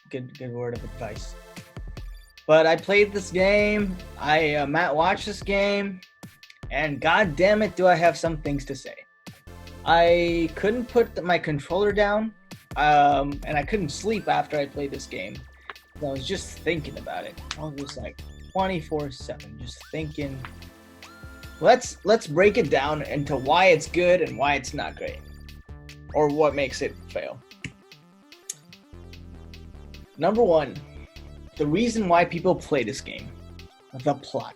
Good word of advice. But I played this game. Matt watched this game, and god damn it, do I have some things to say. I couldn't put my controller down, and I couldn't sleep after I played this game. I was just thinking about it. I was just like 24/7, just thinking. Let's break it down into why it's good and why it's not great, or what makes it fail. Number one, the reason why people play this game, the plot,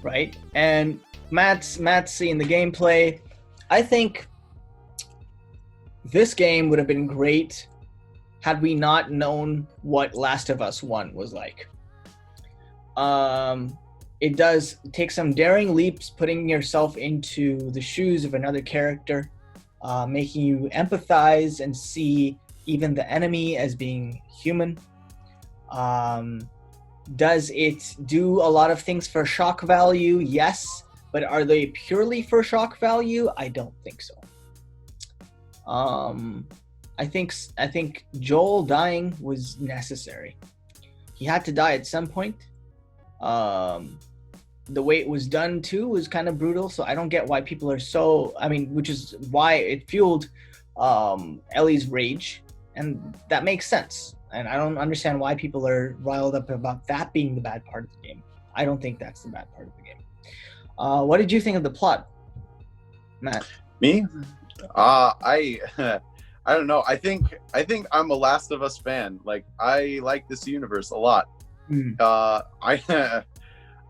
right? And Matt's seeing the gameplay. I think this game would have been great had we not known what Last of Us 1 was like. It does take some daring leaps, putting yourself into the shoes of another character, making you empathize and see even the enemy as being human. Does it do a lot of things for shock value? Yes. But are they purely for shock value? I don't think so. I think Joel dying was necessary. He had to die at some point. The way it was done too was kind of brutal, so I don't get why people are so. Which is why it fueled Ellie's rage, and that makes sense. And I don't understand why people are riled up about that being the bad part of the game. I don't think that's the bad part of the game. What did you think of the plot, Matt? Me? I don't know. I think I'm a Last of Us fan. Like, I like this universe a lot.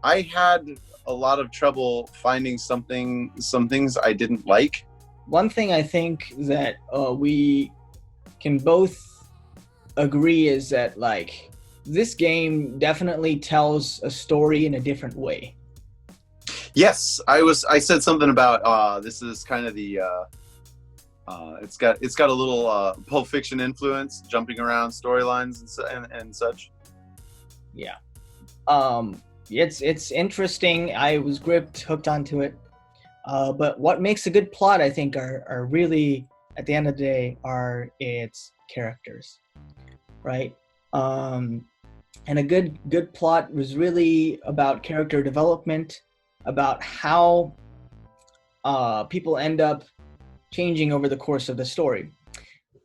I had a lot of trouble finding some things I didn't like. One thing I think that we can both agree is that, like, this game definitely tells a story in a different way. Yes, I said something about this is kind of the it's got a little Pulp Fiction influence, jumping around storylines and such. Yeah. It's interesting. I was hooked onto it. But what makes a good plot, I think, are really, at the end of the day, are its characters, right? And a good plot was really about character development, about how people end up changing over the course of the story.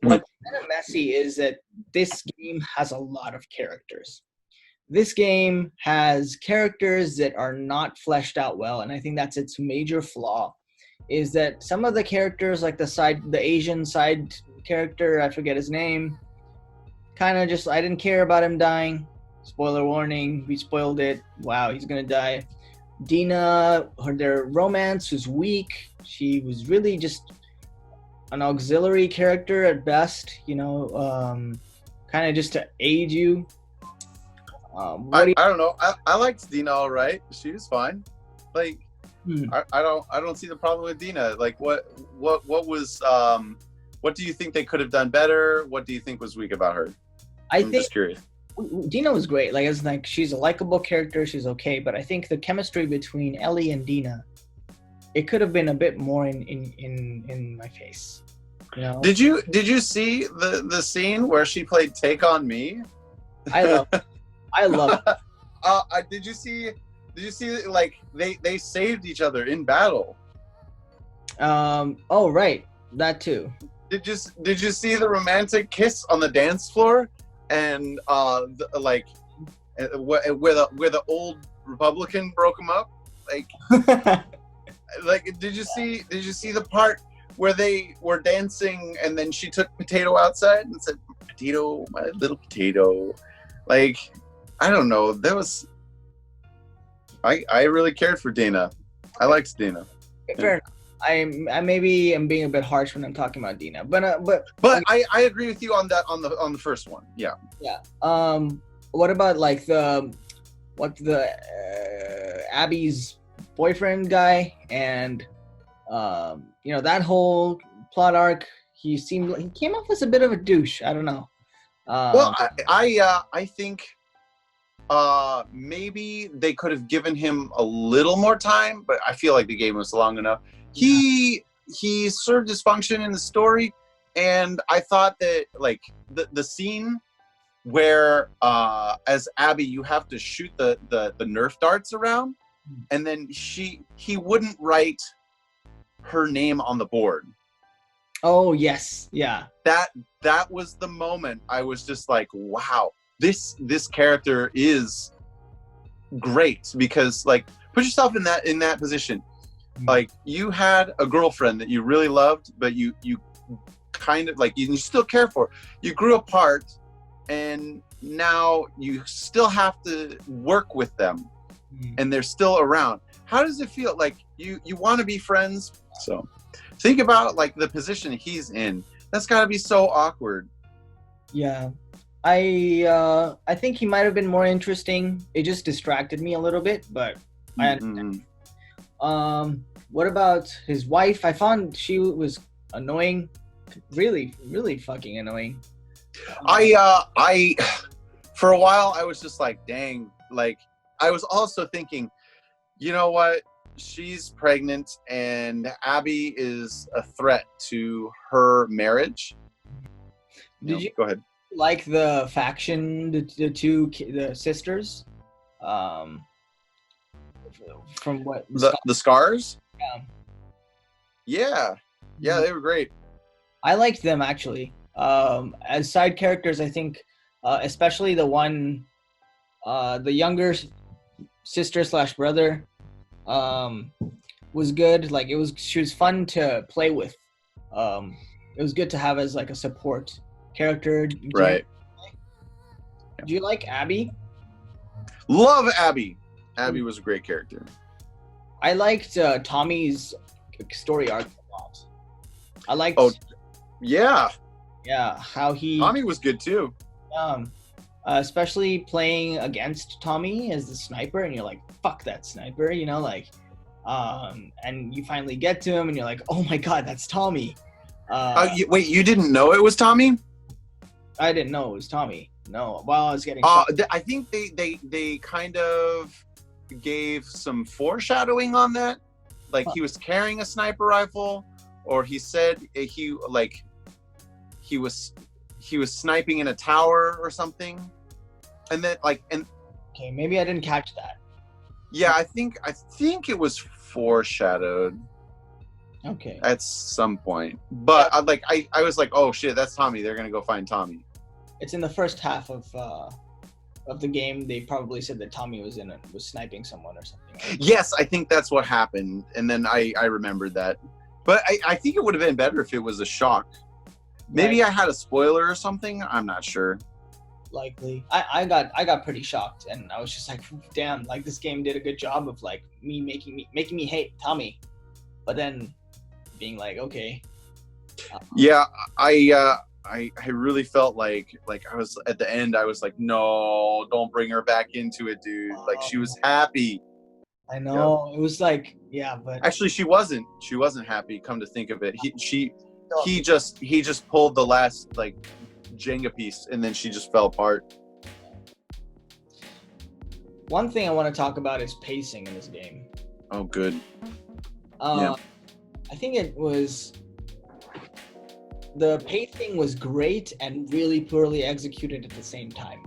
What's kind of messy is that this game has a lot of characters. This game has characters that are not fleshed out well, and I think that's its major flaw, is that some of the characters, like the Asian side character, I forget his name, kind of just, I didn't care about him dying. Spoiler warning, we spoiled it. Wow, he's gonna die. Dina, their romance was weak. She was really just an auxiliary character at best, kind of just to aid you. I don't know. I liked Dina all right. She was fine. Like, I don't see the problem with Dina. Like, what was what do you think they could have done better? What do you think was weak about her? I'm just curious. Dina was great. Like, it's like she's a likable character. She's okay, but I think the chemistry between Ellie and Dina, it could have been a bit more in my face. Did you see the scene where she played "Take on Me"? I love it. Did you see like they saved each other in battle? Oh right, that too. Did you see the romantic kiss on the dance floor? And where the old Republican broke him up, like did you see the part where they were dancing and then she took Potato outside and said, "Potato, my little potato"? Like, I don't know. That was I really cared for Dina. I liked Dina. Fair enough. I maybe am being a bit harsh when I'm talking about Dina, but I agree with you on that on the first one. Yeah. Yeah. What about like the Abby's boyfriend guy and that whole plot arc? He came off as a bit of a douche. I don't know. Well, I think maybe they could have given him a little more time, but I feel like the game was long enough. He served his function in the story, and I thought that like the scene where as Abby you have to shoot the Nerf darts around, and then he wouldn't write her name on the board. Oh yes, yeah. That was the moment I was just like, wow, this character is great, because like, put yourself in that position. Like, you had a girlfriend that you really loved, but you kind of like, you still care for. You grew apart, and now you still have to work with them, and they're still around. How does it feel? Like, you want to be friends. So think about like the position he's in. That's got to be so awkward. Yeah. I think he might have been more interesting. It just distracted me a little bit, but I understand. What about his wife? I found she was annoying. Really, really fucking annoying. I for a while I was just like, dang. Like, I was also thinking, you know what? She's pregnant, and Abby is a threat to her marriage. Did you go ahead? Like the faction, the sisters? From what the Scars? Yeah. Yeah, they were great. I liked them actually. As side characters, I think, especially the one, the younger sister / brother, was good. Like, she was fun to play with. It was good to have as like a support character. Right. Do you like Abby? Love Abby. Abby was a great character. I liked Tommy's story arc a lot. I liked. Oh, yeah. Yeah, how he. Tommy was good too. Especially playing against Tommy as the sniper, and you're like, fuck that sniper, you know, like, and you finally get to him, and you're like, oh my god, that's Tommy. Wait, you didn't know it was Tommy? I didn't know it was Tommy. No, while I was getting. I think they kind of gave some foreshadowing on that, like he was carrying a sniper rifle, or he said he was sniping in a tower or something, and then okay, maybe I didn't catch that. Yeah, I think it was foreshadowed. Okay. At some point, but yeah. I was like, oh shit, that's Tommy. They're gonna go find Tommy. It's in the first half of the game. They probably said that Tommy was sniping someone or something. Right? Yes, I think that's what happened, and then I remembered that. But I think it would have been better if it was a shock. Maybe right. I had a spoiler or something. I'm not sure. Likely. I got pretty shocked, and I was just like, damn, like this game did a good job of like making me hate Tommy, but then being like, okay. Yeah, I really felt like I was at the end. I was like, no, don't bring her back into it, dude. Like, she was happy. I know. Yeah. It was like, yeah, but actually she wasn't happy. Come to think of it, he just pulled the last like Jenga piece, and then she just fell apart. One thing I want to talk about is pacing in this game. Oh, good. Yeah. I think the pacing was great and really poorly executed at the same time.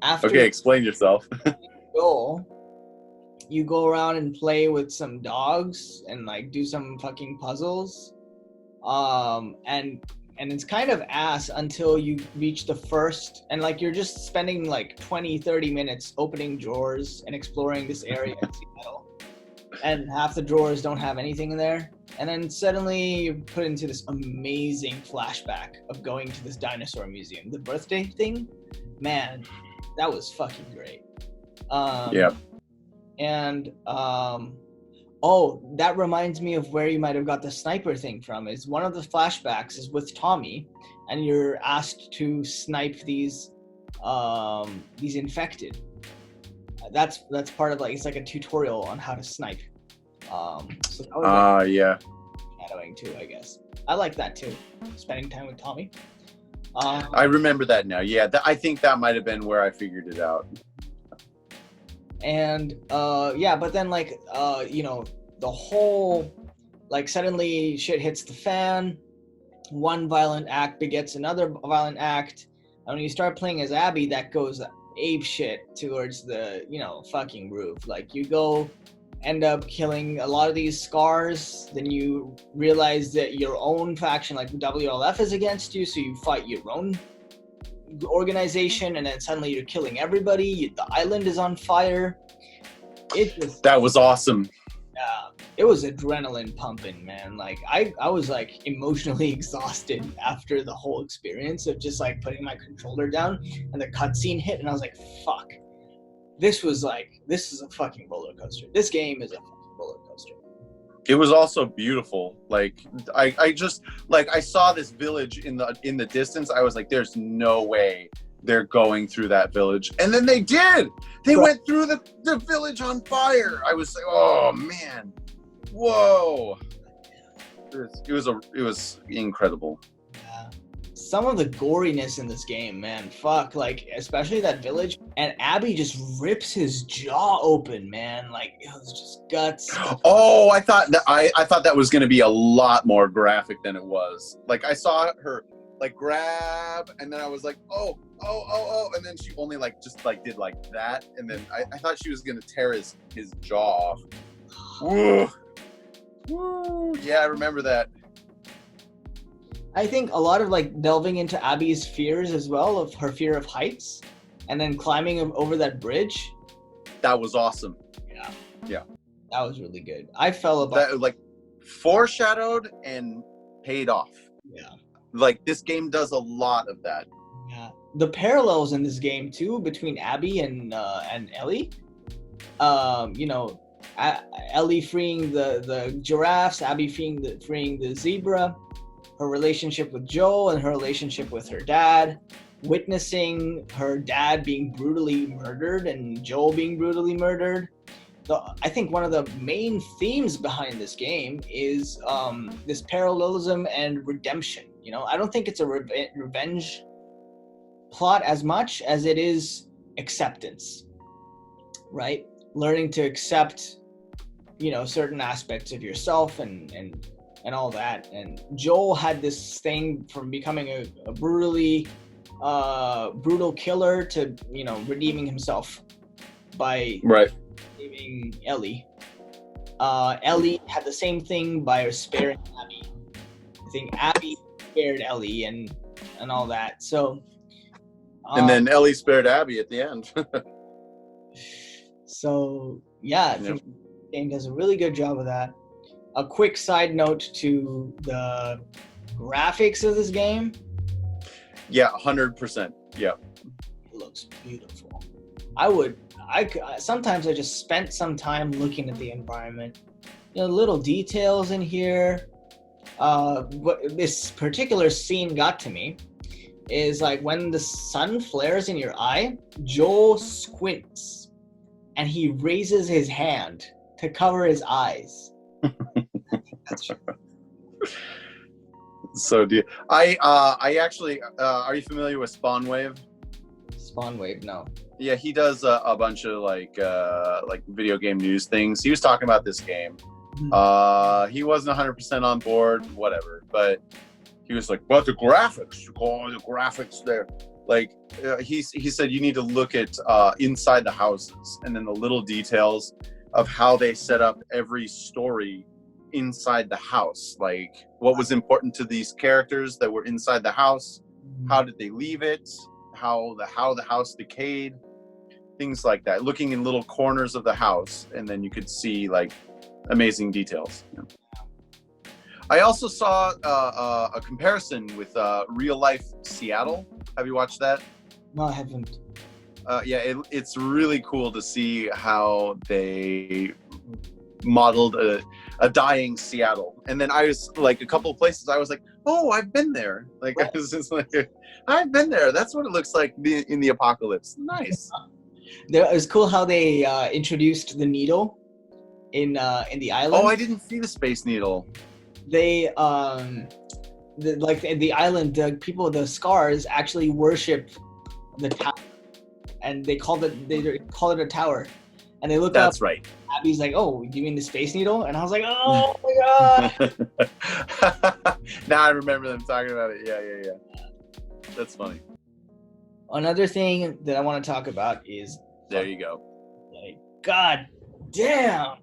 After okay, explain yourself. You go around and play with some dogs and like do some fucking puzzles. And it's kind of ass until you reach the first, and like you're just spending like 20-30 minutes opening drawers and exploring this area in Seattle. And half the drawers don't have anything in there. And then suddenly you're put into this amazing flashback of going to this dinosaur museum. The birthday thing, man, that was fucking great. Yeah. And that reminds me of where you might have got the sniper thing from. Is one of the flashbacks is with Tommy, and you're asked to snipe these infected. That's part of it's like a tutorial on how to snipe. So that was yeah. Shadowing too, I guess. I like that too. Spending time with Tommy. I remember that now. Yeah, I think that might have been where I figured it out. And but then the whole suddenly shit hits the fan, one violent act begets another violent act. And when you start playing as Abby, that goes ape shit towards the, fucking roof. Like, you go end up killing a lot of these scars, then you realize that your own faction, like WLF, is against you, so you fight your own organization, and then suddenly you're killing everybody. The island is on fire. That was awesome. It was adrenaline pumping, man. Like, I was like emotionally exhausted after the whole experience of just like putting my controller down, and the cutscene hit, and I was like, fuck. This is a fucking roller coaster. This game is a fucking roller coaster. It was also beautiful. Like, I just, like, I saw this village in the distance. I was like, there's no way they're going through that village. And then they did. They went through the village on fire. I was like, oh man. Whoa. It was incredible. Yeah. Some of the goriness in this game, man, fuck, like, especially that village, and Abby just rips his jaw open, man. Like, it was just guts. Oh, I thought that was going to be a lot more graphic than it was. Like, I saw her like grab, and then I was like, oh, and then she only like just like did like that, and then I thought she was going to tear his jaw off. Woo. Woo. Yeah, I remember that. I think a lot of like delving into Abby's fears as well, of her fear of heights, and then climbing over that bridge. That was awesome. Yeah. That was really good. I fell about that, like, foreshadowed and paid off. Yeah. Like, this game does a lot of that. Yeah. The parallels in this game too between Abby and Ellie. Ellie freeing the giraffes, Abby freeing the zebra, her relationship with Joel and her relationship with her dad, witnessing her dad being brutally murdered and Joel being brutally murdered. I think one of the main themes behind this game is this parallelism and redemption. I don't think it's a revenge plot as much as it is acceptance, right? Learning to accept, certain aspects of yourself and all that. And Joel had this thing from becoming a brutally brutal killer to, redeeming himself by saving Ellie. Ellie had the same thing by sparing Abby. I think Abby spared Ellie and all that. So and then Ellie spared Abby at the end. So yeah, I think the game does a really good job of that. A quick side note to the graphics of this game. Yeah, 100%. Yeah. It looks beautiful. Sometimes I just spent some time looking at the environment. Little details in here. What this particular scene got to me is like when the sun flares in your eye, Joel squints and he raises his hand to cover his eyes. That's true. So I actually are you familiar with Spawnwave? Spawnwave, no. Yeah, he does a bunch of like video game news things. He was talking about this game. He wasn't 100% on board, whatever, but he was like, "But the graphics, the graphics there." Like he said, you need to look at inside the houses and then the little details of how they set up every story inside the house. Like what was important to these characters that were inside the house. How did they leave it? How the house decayed, things like that. Looking in little corners of the house, and then you could see like amazing details. Yeah. I also saw a comparison with real life Seattle. Have you watched that? No, I haven't. Yeah, it's really cool to see how they modeled a dying Seattle. And then I was like, a couple of places I was like, oh, I've been there. Like I was just like, I've been there. That's what it looks like in the apocalypse. Nice. It was cool how they introduced the needle in the island. Oh, I didn't see the Space Needle. They the island, the people, the Scars actually worship the tower, and they call it a tower, and they look That's up right. Abby's like, "Oh, do you mean the Space Needle?" And I was like, "Oh my god!" Now I remember them talking about it. Yeah. That's funny. Another thing that I want to talk about is There you go. like, god damn,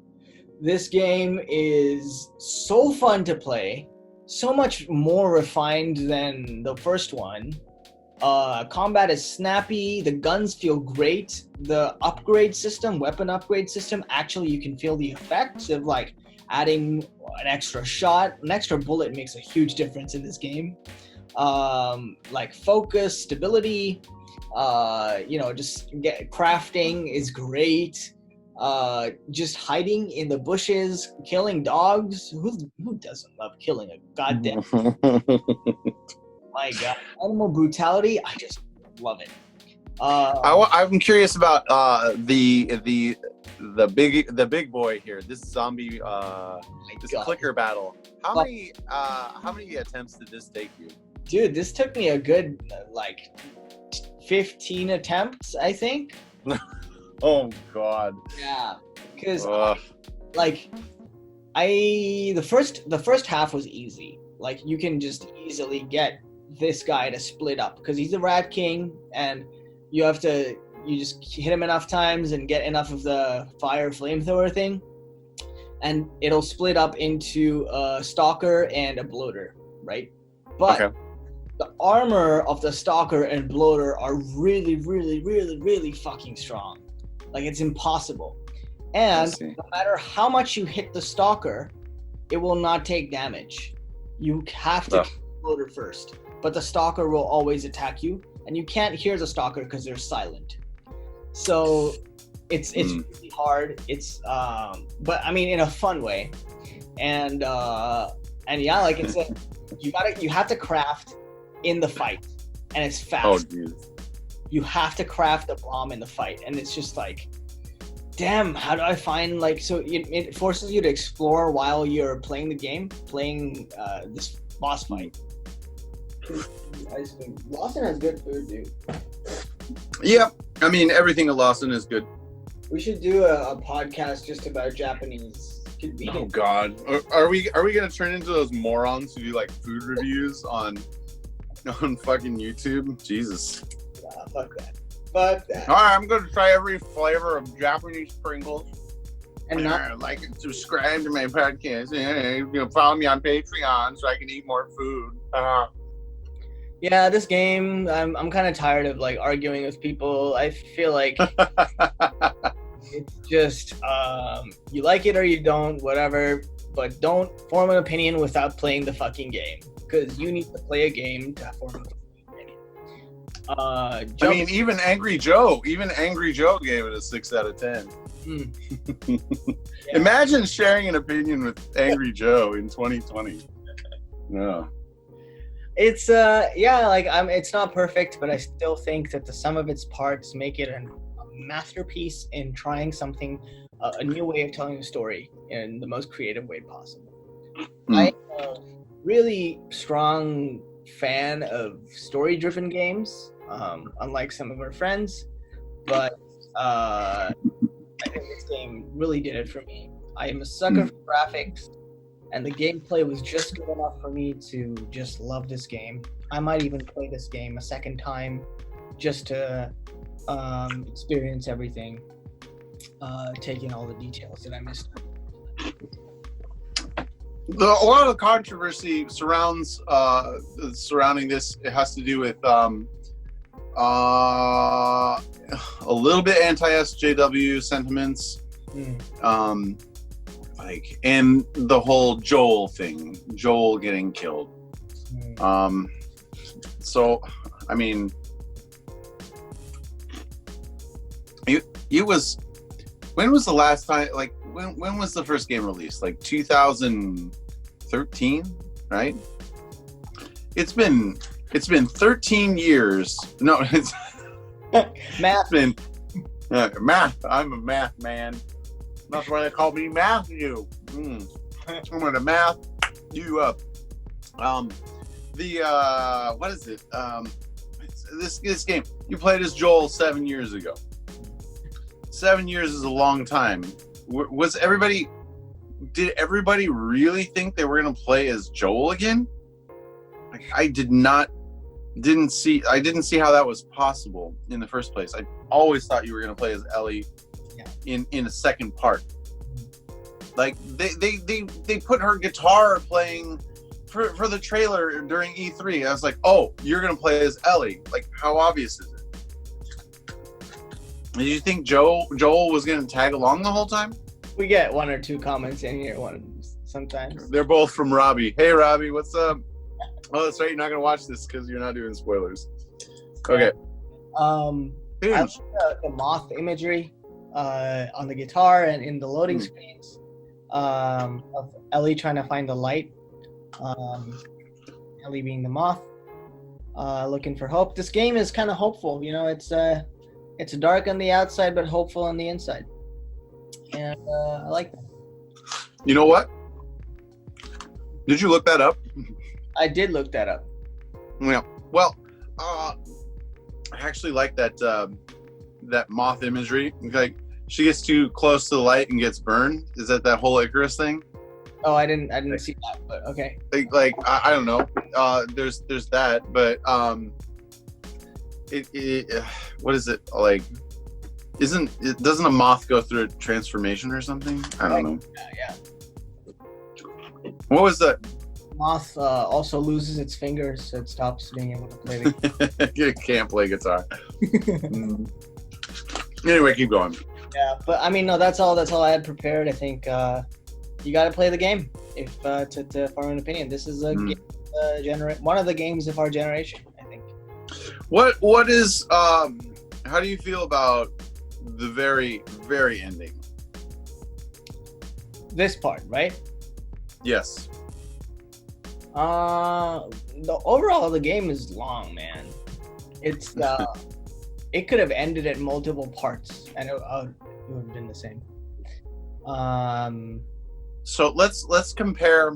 this game is so fun to play, so much more refined than the first one. Combat is snappy, the guns feel great, the weapon upgrade system, actually you can feel the effects of like adding an extra shot, an extra bullet makes a huge difference in this game. Like focus, stability, just crafting is great. Just hiding in the bushes, killing dogs. Who doesn't love killing a goddamn? My God, animal brutality. I just love it. I'm curious about the big boy here. This zombie, this clicker battle. How many attempts did this take you? Dude, this took me a good 15 attempts, I think. Oh God. Yeah, because the first half was easy. Like you can just easily get this guy to split up because he's a rat king, and you just hit him enough times and get enough of the fire flamethrower thing, and it'll split up into a stalker and a bloater, right? But the armor of the stalker and bloater are really, really, really, really fucking strong. Like it's impossible. And no matter how much you hit the stalker, it will not take damage. You have to kill the bloater first. But the stalker will always attack you, and you can't hear the stalker because they're silent. So it's really hard. It's but I mean in a fun way. And yeah, like I said, you have to craft in the fight, and it's fast. Oh, dude. You have to craft a bomb in the fight, and it's just like, damn, how do I find so it forces you to explore while you're playing the game, this boss fight. Lawson has good food, dude. Yeah, I mean everything at Lawson is good. We should do a podcast just about Japanese convenience. Oh God, are we gonna turn into those morons who do like food reviews on fucking YouTube? Jesus. Nah, fuck that. Fuck that. All right, I'm gonna try every flavor of Japanese Pringles. And not like and subscribe to my podcast. Follow me on Patreon so I can eat more food. Yeah, this game, I'm kind of tired of arguing with people. I feel like it's just you like it or you don't, whatever. But don't form an opinion without playing the fucking game, because you need to play a game to form an opinion. I mean, even Angry Joe gave it a 6 out of 10. Yeah. Imagine sharing an opinion with Angry Joe in 2020. No. It's it's not perfect, but I still think that the sum of its parts make it a masterpiece in trying something, a new way of telling a story in the most creative way possible. I'm a really strong fan of story-driven games, unlike some of our friends, but I think this game really did it for me. I am a sucker for graphics, and the gameplay was just good enough for me to just love this game. I might even play this game a second time just to experience everything, take in all the details that I missed. A lot of the controversy surrounding this, it has to do with a little bit anti-SJW sentiments. And the whole Joel thing, Joel getting killed. So, I mean, it was, when was the last time, when was the first game released? 2013, right? It's been 13 years. No, it's Math. Math. I'm a math man. That's why they call me Matthew. I'm gonna math you up. What is it? This game, you played as Joel 7 years ago. 7 years is a long time. Was everybody? Did everybody really think they were gonna play as Joel again? Like, I didn't see how that was possible in the first place. I always thought you were gonna play as Ellie in a second part. Like they put her guitar playing for the trailer during E3. I was like, oh, you're gonna play as Ellie. Like, how obvious is it? Did you think Joel was gonna tag along the whole time? We get one or two comments in here sometimes. They're both from Robbie. Hey Robbie, what's up? Oh, that's right. You're not gonna watch this because you're not doing spoilers. Okay. I like the moth imagery on the guitar and in the loading screens of Ellie trying to find the light. Ellie being the moth, looking for hope. This game is kind of hopeful. You know, it's dark on the outside but hopeful on the inside, and I like that. You know what? Did you look that up? I did look that up. Yeah. Well, I actually like that that moth imagery. Like, she gets too close to the light and gets burned. Is that whole Icarus thing? Oh, I didn't see that, but okay. Like I don't know. There's that, but what is it like? Doesn't a moth go through a transformation or something? I don't know. Yeah. What was that? Moth also loses its fingers, so it stops being able to play the You can't play guitar. Anyway, keep going. Yeah, but I mean, no, that's all I had prepared. I think you got to play the game if to form an opinion. This is a game, one of the games of our generation, I think. What is how do you feel about the very, very ending? This part, right? Yes. The overall the game is long, man. It's it could have ended at multiple parts, and it would have been the same. So let's compare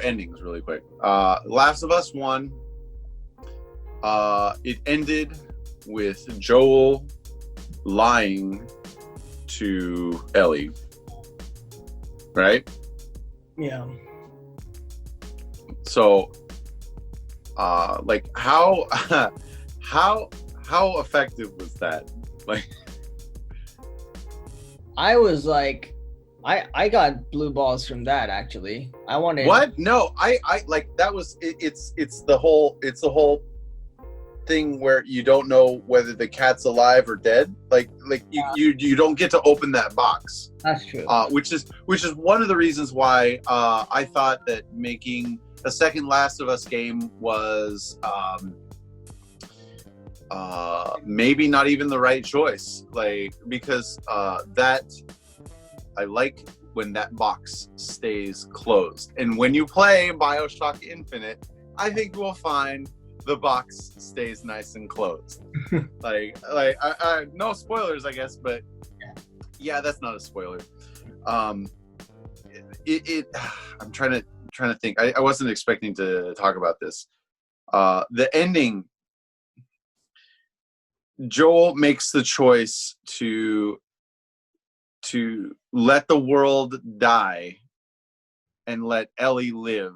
endings really quick. Last of Us 1, it ended with Joel lying to Ellie, right? Yeah. So like how effective was that? Like, I was like, I got blue balls from that, actually. I wanted what? No, I like that was it's the whole thing where you don't know whether the cat's alive or dead. Like you don't get to open that box. That's true. Which is one of the reasons why I thought that making a second Last of Us game was maybe not even the right choice. Like, because that I like when that box stays closed. And when you play BioShock Infinite, I think you will find the box stays nice and closed. like I no spoilers, I guess, but yeah, that's not a spoiler. I'm trying to think. I wasn't expecting to talk about this. The ending, Joel makes the choice to let the world die and let Ellie live.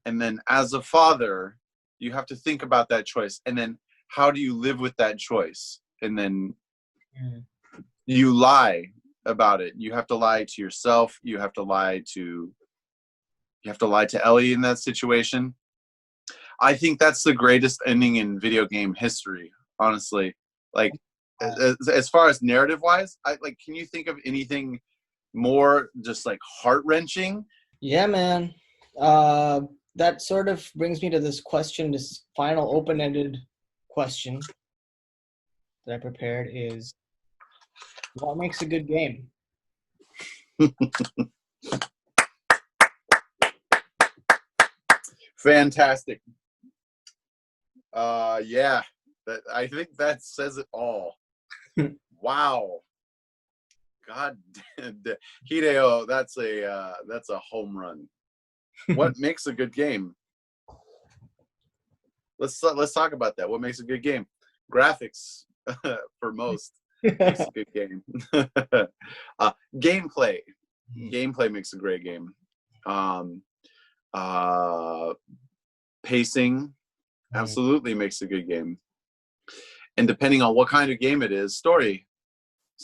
And then as a father, you have to think about that choice. And then how do you live with that choice? And then you lie about it. You have to lie to yourself. You have to lie to Ellie in that situation. I think that's the greatest ending in video game history, honestly. Like, as far as narrative wise, can you think of anything more just like heart-wrenching? Yeah, man. That sort of brings me to this question, this final open-ended question that I prepared is, what makes a good game? Fantastic. Yeah, I think that says it all. Wow. God damn, Hideo, that's a home run. What makes a good game? Let's talk about that. What makes a good game? Graphics for most. Makes a good game. Gameplay. Gameplay makes a great game. Um, uh, Pacing absolutely makes a good game. And depending on what kind of game it is, story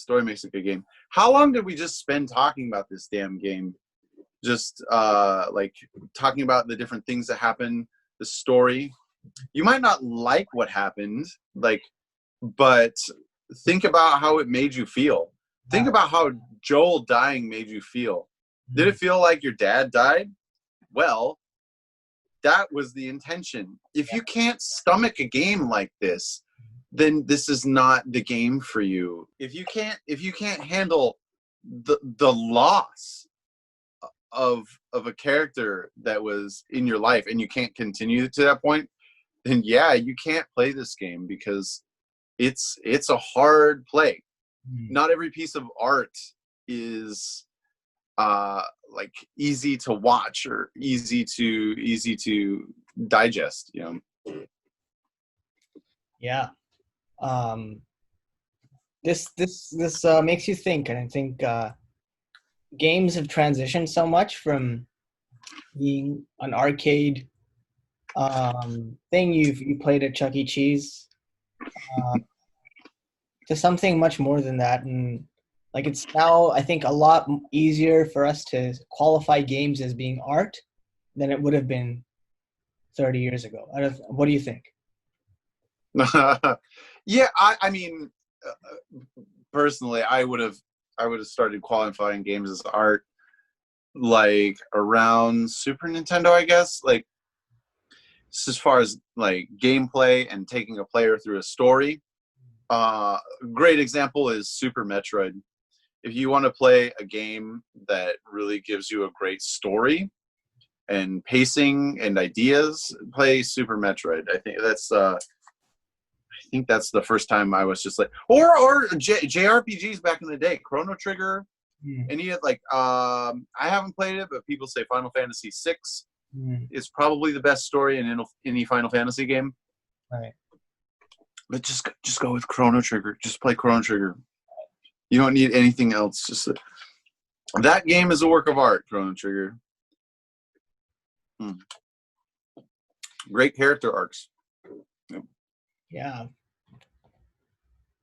makes a good game. How long did we just spend talking about this damn game? Just like talking about the different things that happen, the story. You might not like what happened, like, but think about how it made you feel. Think about how Joel dying made you feel. Did it feel like your dad died? Well, that was the intention. If you can't stomach a game like this, then this is not the game for you. If you can't handle the loss of a character that was in your life and you can't continue to that point, then yeah, you can't play this game because it's a hard play. Not every piece of art is like easy to watch or easy to digest, you know. Yeah. This makes you think, and I think games have transitioned so much from being an arcade thing you played at Chuck E. Cheese to something much more than that. And like it's now, I think, a lot easier for us to qualify games as being art than it would have been 30 years ago. What do you think? Yeah, I mean, personally, I would have started qualifying games as art like around Super Nintendo, I guess. Like, as far as like gameplay and taking a player through a story. Great example is Super Metroid. If you want to play a game that really gives you a great story and pacing and ideas, play Super Metroid. I think that's the first time I was just like, or JRPGs back in the day, Chrono Trigger. And you had like, I haven't played it, but people say Final Fantasy VI is probably the best story in any Final Fantasy game. Right. But just go with Chrono Trigger. Just play Chrono Trigger. You don't need anything else. Just that game is a work of art. Chrono Trigger. Great character arcs. Yeah,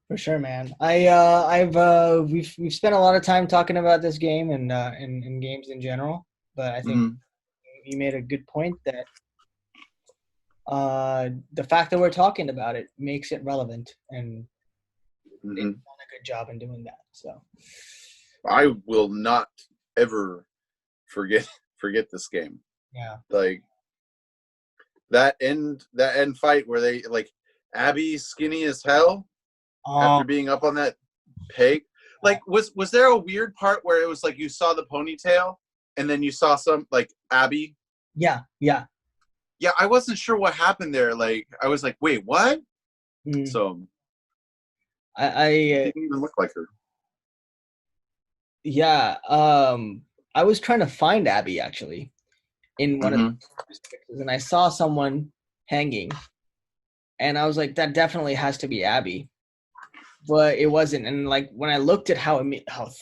for sure, man. We've spent a lot of time talking about this game and games in general, but I think you made a good point that the fact that we're talking about it makes it relevant, and they've done a good job in doing that. So I will not ever forget this game. Yeah. Like that end fight where they like Abby's skinny as hell after being up on that peg. Like was there a weird part where it was like you saw the ponytail and then you saw some like Abby? Yeah. Yeah, I wasn't sure what happened there. Like I was like, wait, what? So I didn't even look like her. Yeah. I was trying to find Abby actually in one of the pictures, and I saw someone hanging, and I was like, that definitely has to be Abby, but it wasn't. And like when I looked at how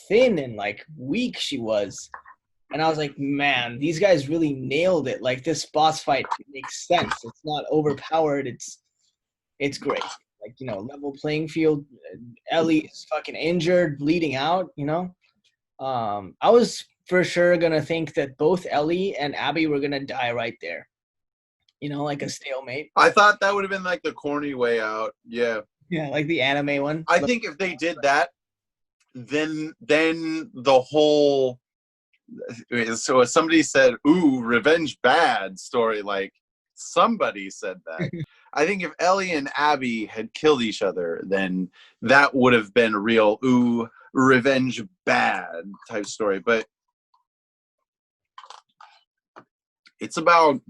thin and like weak she was, and I was like, man, these guys really nailed it. Like this boss fight makes sense. It's not overpowered. It's great. Like, you know, level playing field. Ellie is fucking injured, bleeding out, you know. I was for sure gonna think that both Ellie and Abby were gonna die right there. You know, like a stalemate. I thought that would have been like the corny way out. Yeah. Yeah, like the anime one. I think if they did that, then the whole so somebody said, "Ooh, revenge bad" story. Like somebody said that. I think if Ellie and Abby had killed each other, then that would have been a real "ooh, revenge bad" type story. But it's about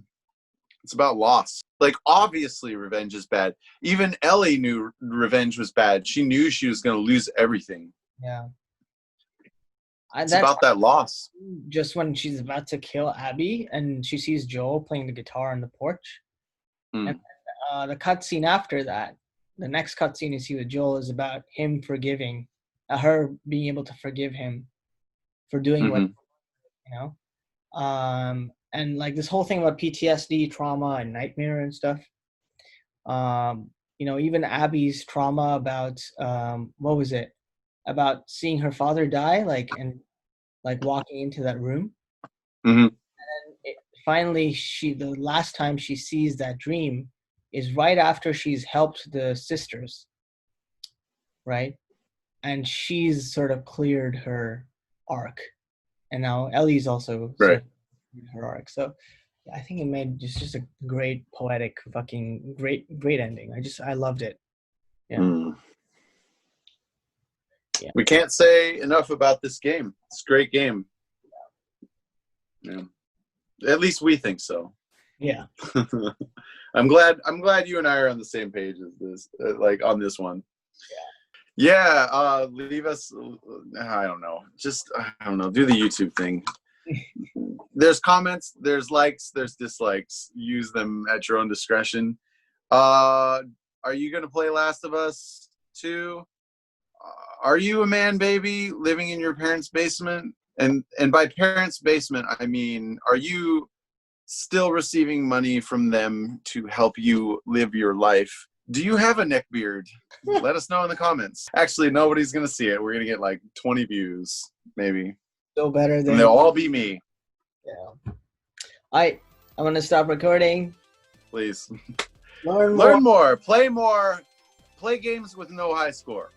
loss. Like obviously, revenge is bad. Even Ellie knew revenge was bad. She knew she was going to lose everything. Yeah. It's about that loss. Just when she's about to kill Abby and she sees Joel playing the guitar on the porch. And the cutscene after that, the next cutscene you see with Joel is about him forgiving, her being able to forgive him for doing what, Mhm. you know. And like this whole thing about PTSD, trauma, and nightmare and stuff. You know, even Abby's trauma about what was it? About seeing her father die, like and like walking into that room. Mhm. It, finally, the last time she sees that dream is right after she's helped the sisters, right? And she's sort of cleared her arc, and now Ellie's also sort Right. of cleared her arc. So I think it made just a great poetic, fucking great ending. I loved it. Yeah, Mm. yeah, We can't say enough about this game. It's a great game. Yeah. At least we think so. yeah. I'm glad you and I are on the same page as this, like on this one. Yeah, leave us. I don't know. Just I don't know. Do the YouTube thing. There's comments, there's likes, there's dislikes. Use them at your own discretion. Are you gonna play Last of Us 2? Are you a man baby living in your parents' basement? And by parents' basement, I mean, are you still receiving money from them to help you live your life? Do you have a neck beard? Let us know in the comments. Actually, nobody's gonna see it. We're gonna get like 20 views, maybe. Still better And than they'll all be me. yeah. I'm gonna stop recording. Please. Learn Learn more, play games with no high score.